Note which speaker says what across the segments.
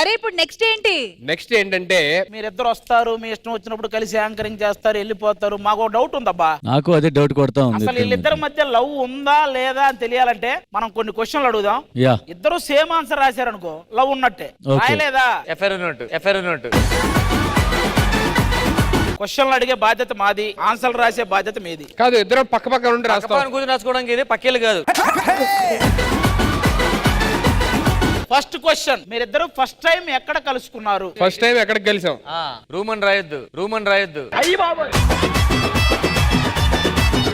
Speaker 1: సరే ఇప్పుడు నెక్స్ట్ ఏంటి?
Speaker 2: నెక్స్ట్ ఏంటంటే
Speaker 3: మీరిద్దరు వస్తారు, మీ ఇష్టం వచ్చినప్పుడు కలిసి యాంకరింగ్ చేస్తారు, వెళ్ళిపోతారు. మాకు డౌట్ ఉందబ్బా,
Speaker 4: నాకు అదే డౌట్ కొడతా ఉంది.
Speaker 3: అసలు వీళ్ళిద్దరి మధ్య లవ్ ఉందా లేదా అని తెలియాలంటే మనం కొన్ని క్వశ్చన్లు అడుగుదాం. ఇద్దరు సేమ్ ఆన్సర్ రాశారనుకో లవ్ ఉన్నట్టే. రాయలేదా
Speaker 5: ఎఫ్ఐఆర్
Speaker 3: క్వశ్చన్లు అడిగే బాధ్యత మాది, ఆన్సర్లు రాసే బాధ్యత మీది.
Speaker 2: కాదు, ఇద్దరు పక్క పక్క నుండి రాస్తాం.
Speaker 5: కూర్చొని రాసుకోవడానికి ఇది పక్కేళ్ళు కాదు.
Speaker 3: ఫస్ట్ క్వశ్చన్, మీరిద్దరు ఫస్ట్ టైం ఎక్కడ కలుసుకున్నారు?
Speaker 2: ఫస్ట్ టైం ఎక్కడికి కలిసాం?
Speaker 5: రూమ్ అని రాయొద్దు.
Speaker 3: అయ్యి బాబు,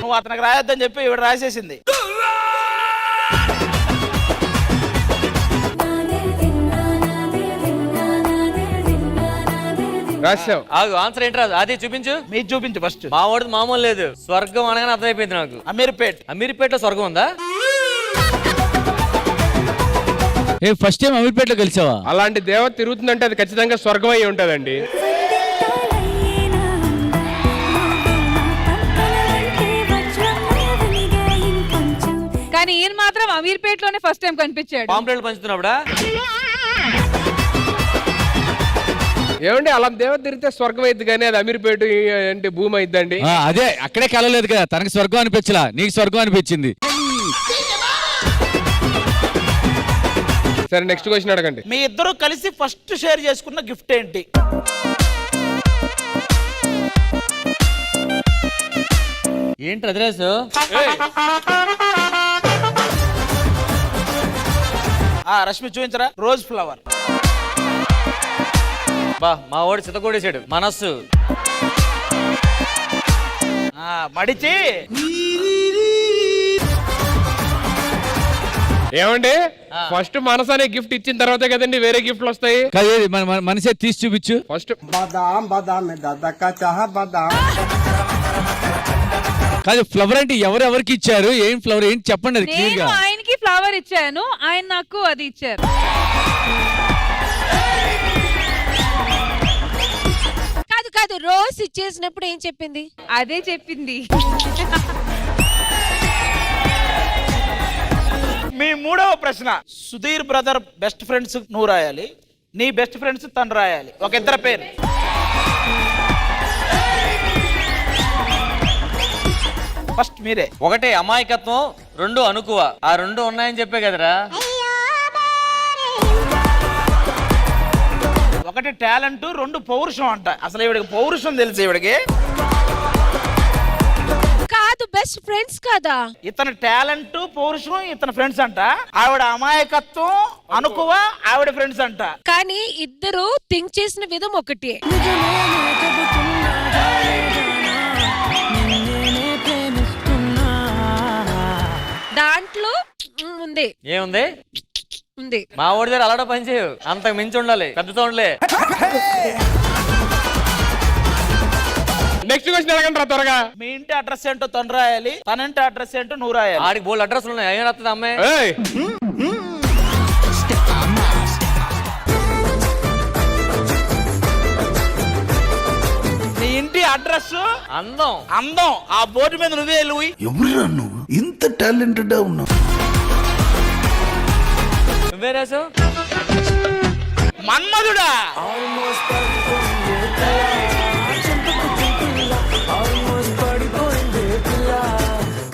Speaker 3: నువ్వు అతనికి రాయొద్దని చెప్పి ఇవిడ రాసేసింది.
Speaker 2: రాసాం.
Speaker 5: ఆగు, ఆన్సర్ ఏంటి రాదు, అది చూపించు.
Speaker 3: మీరు చూపించు ఫస్ట్.
Speaker 5: మా వాడిది మామూలు లేదు, స్వర్గం అనగానే అర్థమైపోయింది నాకు. అమీర్పేటలో స్వర్గం ఉందా?
Speaker 4: ఫస్ట్ టైం అమీర్పేటలో కలిసావా?
Speaker 2: అలాంటి దేవత తిరుగుతుందంటే అది ఖచ్చితంగా స్వర్గం అయి ఉంటదండి.
Speaker 1: కానీ ఈయన మాత్రం అమీర్పేటలోనే ఫస్ట్ టైం కనిపించాడు.
Speaker 5: పాంప్లెట్లు పంచుతున్నప్పుడా?
Speaker 2: ఏమండి, అలా దేవత తిరిగితే స్వర్గం అయింది కానీ అది అమీర్పేట అంటే భూమి అయిద్దండి.
Speaker 4: అదే అక్కడే కలలేదు కదా, తనకి స్వర్గం అనిపించలా, నీకు స్వర్గం అనిపించింది.
Speaker 2: సరే నెక్స్ట్ క్వశ్చన్ అడగండి.
Speaker 3: మీ ఇద్దరు కలిసి ఫస్ట్ షేర్ చేసుకున్న గిఫ్ట్ ఏంటి?
Speaker 5: ఏంటి అడ్రస్?
Speaker 3: రష్మి చూపించరా. Rose flower.
Speaker 5: బా, మా వాడు చితకొడేసాడు మనస్సు.
Speaker 3: మడిచి
Speaker 2: ఏమండి, ఫస్ట్ మనసు అనే గిఫ్ట్ ఇచ్చిన తర్వాతే కదండి వేరే గిఫ్ట్లు వస్తాయి.
Speaker 4: మనసే తీసి చూపించు
Speaker 2: ఫస్ట్.
Speaker 4: కాదు, ఫ్లవర్ అంటే ఎవరెవరికి ఇచ్చారు, ఏం ఫ్లవర్ ఏంటి చెప్పండి, అది క్లియర్ గా.
Speaker 1: ఆయనకి ఫ్లవర్ ఇచ్చాను, ఆయన నాకు అది ఇచ్చారు.
Speaker 6: కాదు, రోజ్ ఇచ్చేసినప్పుడు ఏం చెప్పింది?
Speaker 1: అదే చెప్పింది.
Speaker 3: మీ మూడవ ప్రశ్న, సుధీర్ బ్రదర్ బెస్ట్ ఫ్రెండ్స్ నువ్వు రాయాలి, నీ బెస్ట్ ఫ్రెండ్స్ తను రాయాలి. ఒక ఇద్దరు పేరు. ఫస్ట్ మీరే.
Speaker 5: ఒకటి అమాయకత్వం, రెండు అనుకువ. ఆ రెండు ఉన్నాయని చెప్పే కదరా.
Speaker 3: ఒకటి టాలెంట్, రెండు పౌరుషం అంట. అసలు ఇవిడికి పౌరుషం తెలుసు ఇవిడికి.
Speaker 6: కాదు, బెస్ట్ ఫ్రెండ్స్ కదా.
Speaker 3: ఇతను టాలెంట్, పౌరుషం, ఇతను ఫ్రెండ్స్ అంట. ఆవిడ అమాయకత్వం, అనుకువ, ఆవిడ ఫ్రెండ్స్ అంట.
Speaker 6: కానీ ఇద్దరు థింక్ చేసిన విధం ఒకటి.
Speaker 5: దాంట్లో ఏముంది? మా వాడి దగ్గర అలాడ పని చేయు, అంత మించి ఉండాలి, పెద్ద చూడలే.
Speaker 2: నెక్స్ట్ క్వశ్చన్ అడగండి త్వరగా.
Speaker 3: మీ ఇంటి అడ్రస్ ఏంటో తను రాయాలి, తన ఇంటి అడ్రస్ ఏంటో నువ్వు రాయాలి.
Speaker 5: ఆడికి బోల్డ్ అడ్రస్ ఉన్నాయి, ఏం వస్తుంది అమ్మాయి?
Speaker 3: నీ ఇంటి అడ్రస్,
Speaker 5: అందం.
Speaker 3: ఆ బోర్డు మీద నువ్వే లూయి.
Speaker 7: ఎవరురా నువ్వు ఇంత టాలెంటెడ్ ఉన్నావు?
Speaker 5: నువ్వే రాసావు.
Speaker 3: మన్మధుడా.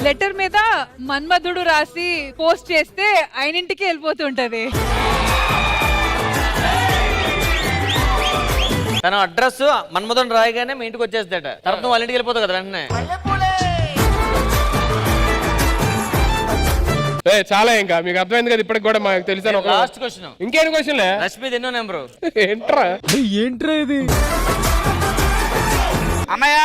Speaker 1: లెటర్ మీద మన్మధుడు రాసి పోస్ట్ చేస్తే ఆయనింటికి వెళ్ళిపోతుంటది.
Speaker 5: తన అడ్రస్ మన్మధుడు రాయగానే మీ ఇంటికి వచ్చేస్తాడ. తర్వాత నువ్వు వాళ్ళ ఇంటికి వెళ్ళిపోతావు కదా వెంటనే.
Speaker 2: చాలా ఇంకా మీకు అర్థమైంది కదా ఇప్పటికి కూడా మాకు తెలిసాను.
Speaker 5: Last question.
Speaker 2: ఇంకేం క్వశ్చన్?
Speaker 5: రష్మిది ఎన్నో నెంబరు?
Speaker 4: ఏంట్రా ఇది?
Speaker 3: అన్నయ్య,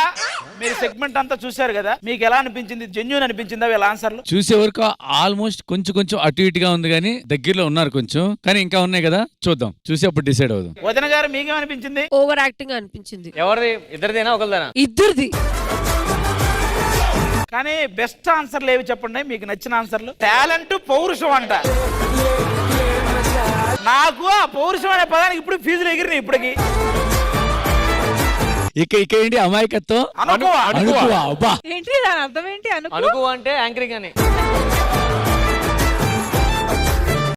Speaker 3: మీరు సెగ్మెంట్ అంతా చూశారు కదా, మీకు ఎలా అనిపించింది? జెన్యూన్ అనిపించిందా వీళ్ళ ఆన్సర్లు?
Speaker 4: చూసే వరకు ఆల్మోస్ట్ కొంచెం అటు ఇటుగా ఉంది, కానీ దగ్గరలో ఉన్నారు కొంచెం, కానీ ఇంకా ఉన్నాయి కదా, చూద్దాం, చూసి అప్పుడు డిసైడ్ అవుదాం.
Speaker 3: వదిన గారు మీకేమనిపించింది?
Speaker 6: ఓవర్ యాక్టింగ్ అనిపించింది.
Speaker 5: ఎవరిది? ఇద్దరిదేనా ఒకరిదేనా?
Speaker 6: ఇద్దరిది.
Speaker 3: కానీ బెస్ట్ ఆన్సర్లు ఏవి చెప్పండి, మీకు నచ్చిన ఆన్సర్లు. టాలెంట్, పౌరుషం అంట. నాకు ఆ పౌరుషం అనే పదానికి ఇప్పుడు ఫీజులు ఎగిరినాయి ఇప్పటికి.
Speaker 4: ఇక ఏంటి అమాయకత్వం,
Speaker 1: ఏంటి దాని అర్థం ఏంటి?
Speaker 5: అనుకో అంటే యాంకరింగ్ అని.